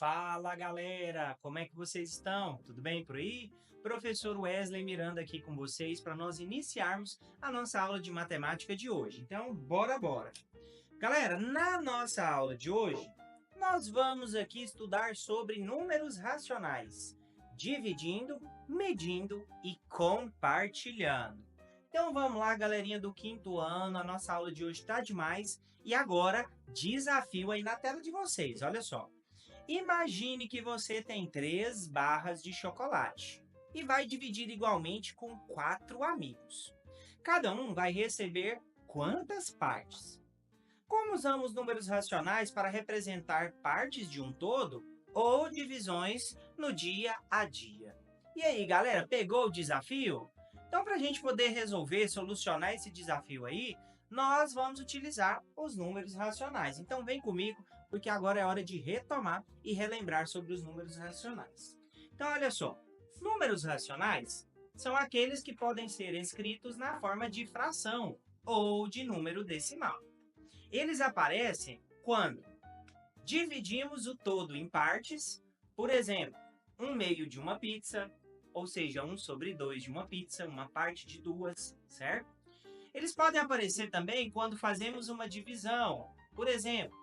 Fala galera, como é que vocês estão? Tudo bem por aí? Professor Wesley Miranda aqui com vocês para nós iniciarmos a nossa aula de matemática de hoje. Então, bora! Galera, na nossa aula de hoje, nós vamos aqui estudar sobre números racionais, dividindo, medindo e compartilhando. Então vamos lá, galerinha do quinto ano, a nossa aula de hoje está demais. E agora, desafio aí na tela de vocês, olha só. Imagine que você tem 3 barras de chocolate e vai dividir igualmente com 4 amigos. Cada um vai receber quantas partes? Como usamos números racionais para representar partes de um todo ou divisões no dia a dia? E aí, galera, pegou o desafio? Então, para a gente poder resolver, solucionar esse desafio aí, nós vamos utilizar os números racionais. Então, vem comigo, porque agora é hora de retomar e relembrar sobre os números racionais. Então, olha só, números racionais são aqueles que podem ser escritos na forma de fração ou de número decimal. Eles aparecem quando dividimos o todo em partes, por exemplo, 1/2 de uma pizza, ou seja, 1/2 de uma pizza, uma parte de duas, certo? Eles podem aparecer também quando fazemos uma divisão. Por exemplo,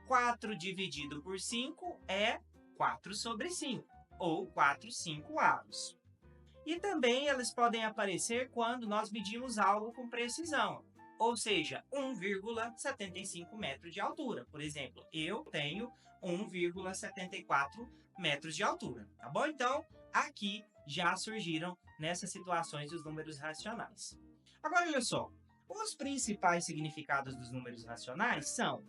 4 dividido por 5 é 4/5, ou 4/5avos. E também eles podem aparecer quando nós medimos algo com precisão, ou seja, 1,75 metros de altura. Por exemplo, eu tenho 1,74 metros de altura, tá bom? Então, aqui já surgiram nessas situações os números racionais. Agora, olha só, os principais significados dos números racionais são...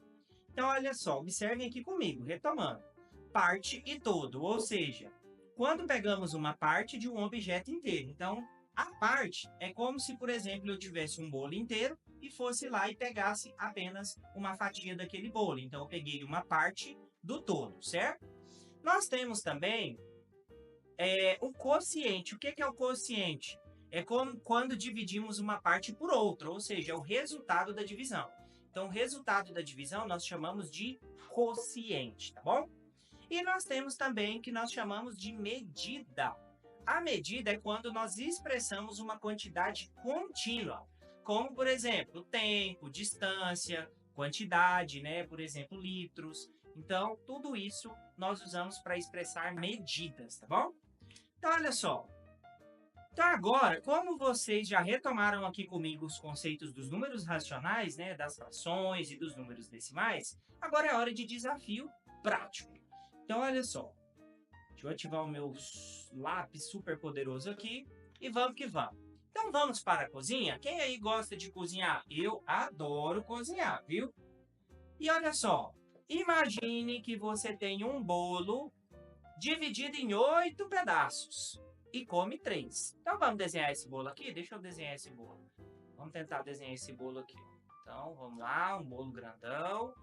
Então, olha só, observem aqui comigo, retomando. Parte e todo, ou seja, quando pegamos uma parte de um objeto inteiro. Então, a parte é como se, por exemplo, eu tivesse um bolo inteiro e fosse lá e pegasse apenas uma fatia daquele bolo. Então, eu peguei uma parte do todo, certo? Nós temos também o quociente. O que é o quociente? É como quando dividimos uma parte por outra, ou seja, é o resultado da divisão. Então, o resultado da divisão nós chamamos de quociente, tá bom? E nós temos também o que nós chamamos de medida. A medida é quando nós expressamos uma quantidade contínua, como, por exemplo, tempo, distância, quantidade, né? Por exemplo, litros. Então, tudo isso nós usamos para expressar medidas, tá bom? Então, olha só. Então, agora, como vocês já retomaram aqui comigo os conceitos dos números racionais, né, das frações e dos números decimais, agora é hora de desafio prático. Então, olha só. Deixa eu ativar o meu lápis super poderoso aqui e vamos que vamos. Então, vamos para a cozinha? Quem aí gosta de cozinhar? Eu adoro cozinhar, viu? E olha só, imagine que você tem um bolo dividido em 8 pedaços e come 3. Então, vamos desenhar esse bolo aqui? Deixa eu desenhar esse bolo. Vamos tentar desenhar esse bolo aqui. Então, vamos lá, um bolo grandão,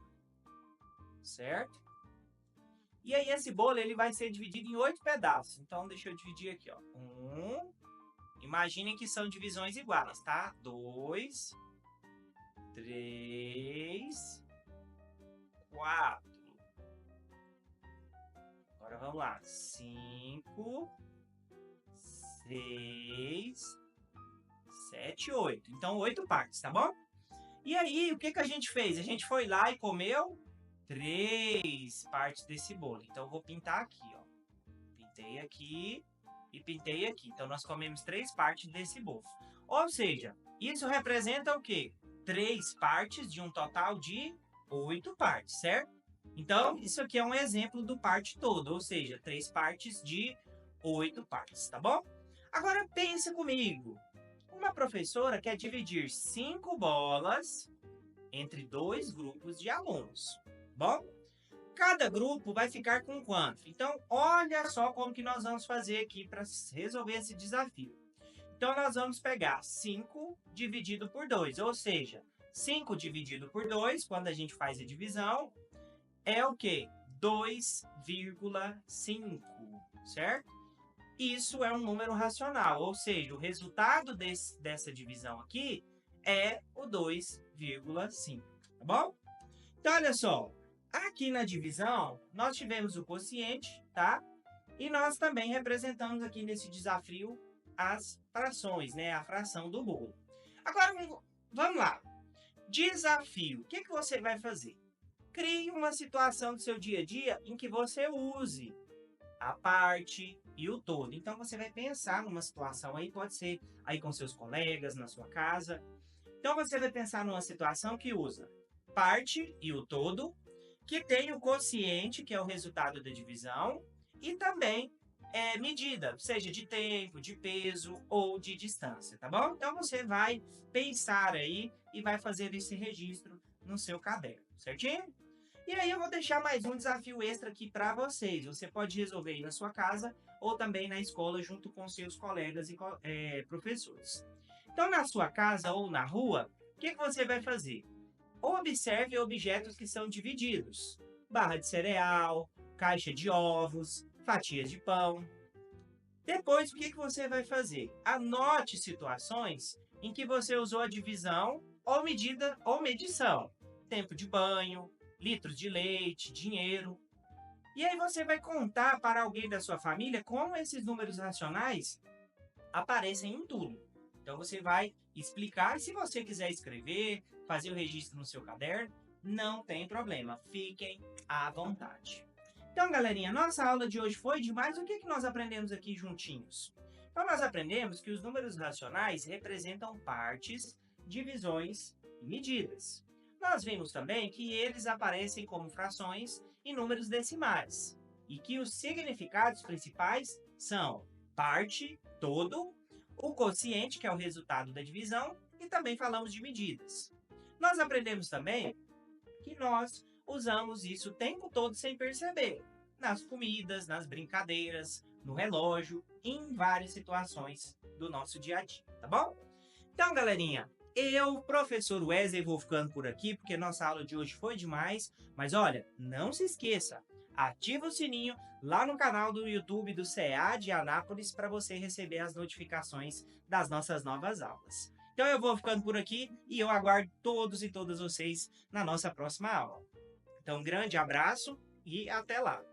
certo? E aí, esse bolo ele vai ser dividido em 8 pedaços. Então, deixa eu dividir aqui, ó. Imaginem que são divisões iguais, tá? 2, 3, 4. Agora, vamos lá. 5, 6, 7, 8. Então, 8 partes, tá bom? E aí, o que a gente fez? A gente foi lá e comeu 3 partes desse bolo. Então, eu vou pintar aqui, ó. Pintei aqui e pintei aqui. Então, nós comemos 3 partes desse bolo. Ou seja, isso representa o quê? 3 partes de um total de 8 partes, certo? Então, isso aqui é um exemplo do parte todo, ou seja, 3 partes de 8 partes, tá bom? Agora, pensa comigo. Uma professora quer dividir 5 bolas entre 2 grupos de alunos. Bom, cada grupo vai ficar com quanto? Então, olha só como que nós vamos fazer aqui para resolver esse desafio. Então, nós vamos pegar 5 dividido por 2, ou seja, 5 dividido por 2, quando a gente faz a divisão, é o quê? 2,5, certo? Isso é um número racional, ou seja, o resultado dessa divisão aqui é o 2,5, tá bom? Então, olha só. Aqui na divisão, nós tivemos o quociente, tá? E nós também representamos aqui nesse desafio as frações, né? A fração do bolo. Agora, vamos lá. Desafio. O que você vai fazer? Crie uma situação do seu dia a dia em que você use a parte e o todo. Então, você vai pensar numa situação aí, pode ser aí com seus colegas, na sua casa. Então, você vai pensar numa situação que usa parte e o todo, que tem o quociente, que é o resultado da divisão, e também medida, seja de tempo, de peso ou de distância, tá bom? Então, você vai pensar aí e vai fazer esse registro no seu caderno, certinho? E aí eu vou deixar mais um desafio extra aqui para vocês. Você pode resolver aí na sua casa ou também na escola junto com seus colegas e professores. Então, na sua casa ou na rua, o que você vai fazer? Observe objetos que são divididos. Barra de cereal, caixa de ovos, fatias de pão. Depois, o que você vai fazer? Anote situações em que você usou a divisão ou medida ou medição. Tempo de banho, litros de leite, dinheiro. E aí você vai contar para alguém da sua família como esses números racionais aparecem em tudo. Então você vai explicar, e se você quiser escrever, fazer o registro no seu caderno, não tem problema, fiquem à vontade. Então, galerinha, nossa aula de hoje foi demais. O que nós aprendemos aqui juntinhos? Então, nós aprendemos que os números racionais representam partes, divisões e medidas. Nós vimos também que eles aparecem como frações e números decimais, e que os significados principais são parte, todo, o quociente, que é o resultado da divisão, e também falamos de medidas. Nós aprendemos também que nós usamos isso o tempo todo sem perceber, nas comidas, nas brincadeiras, no relógio, em várias situações do nosso dia a dia, tá bom? Então, galerinha, eu, professor Wesley, vou ficando por aqui, porque nossa aula de hoje foi demais. Mas olha, não se esqueça, ativa o sininho lá no canal do YouTube do CEA de Anápolis para você receber as notificações das nossas novas aulas. Então eu vou ficando por aqui e eu aguardo todos e todas vocês na nossa próxima aula. Então, um grande abraço e até lá!